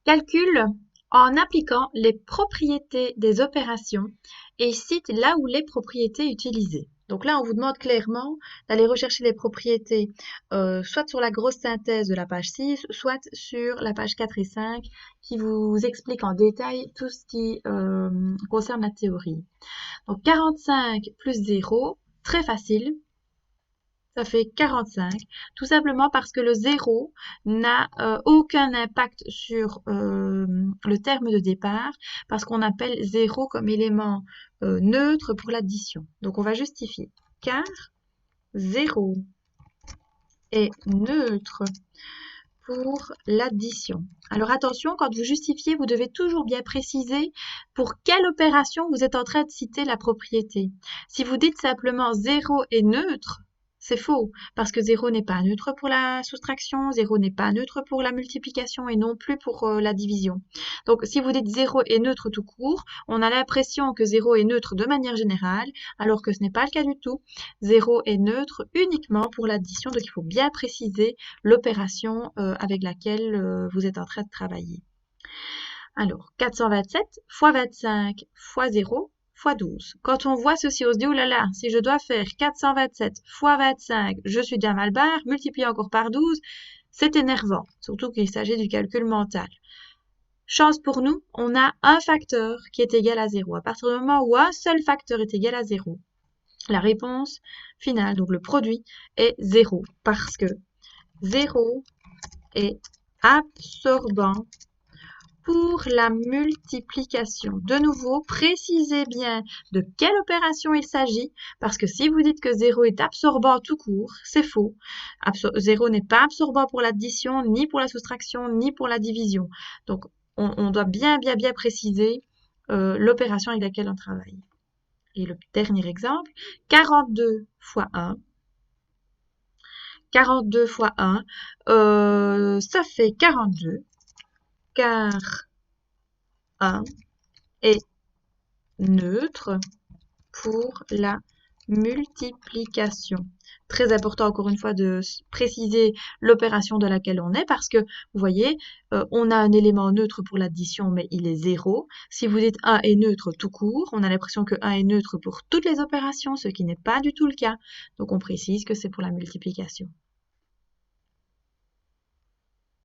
Calcule en appliquant les propriétés des opérations et cite là où les propriétés utilisées. Donc là, on vous demande clairement d'aller rechercher les propriétés soit sur la grosse synthèse de la page 6, soit sur la page 4 et 5 qui vous explique en détail tout ce qui concerne la théorie. Donc 45 plus 0, très facile. Ça fait 45, tout simplement parce que le 0 n'a aucun impact sur le terme de départ, parce qu'on appelle 0 comme élément neutre pour l'addition. Donc on va justifier, car 0 est neutre pour l'addition. Alors attention, quand vous justifiez, vous devez toujours bien préciser pour quelle opération vous êtes en train de citer la propriété. Si vous dites simplement 0 est neutre, c'est faux, parce que 0 n'est pas neutre pour la soustraction, 0 n'est pas neutre pour la multiplication et non plus pour la division. Donc si vous dites 0 est neutre tout court, on a l'impression que 0 est neutre de manière générale, alors que ce n'est pas le cas du tout. 0 est neutre uniquement pour l'addition, donc il faut bien préciser l'opération avec laquelle vous êtes en train de travailler. Alors, 427 fois 25 fois 0 fois 12. Quand on voit ceci, on se dit, oh là là, si je dois faire 427 fois 25, je suis déjà mal barre, multiplié encore par 12, c'est énervant, surtout qu'il s'agit du calcul mental. Chance pour nous, on a un facteur qui est égal à 0. À partir du moment où un seul facteur est égal à 0, la réponse finale, donc le produit, est 0, parce que 0 est absorbant pour la multiplication. De nouveau, précisez bien de quelle opération il s'agit, parce que si vous dites que 0 est absorbant tout court, c'est faux. 0 n'est pas absorbant pour l'addition, ni pour la soustraction, ni pour la division. Donc, on doit bien préciser l'opération avec laquelle on travaille. Et le dernier exemple, 42 fois 1. 42 fois 1, ça fait 42, car 1 est neutre pour la multiplication. Très important encore une fois de préciser l'opération de laquelle on est parce que vous voyez, on a un élément neutre pour l'addition mais il est 0. Si vous dites 1 est neutre tout court, on a l'impression que 1 est neutre pour toutes les opérations, ce qui n'est pas du tout le cas. Donc on précise que c'est pour la multiplication.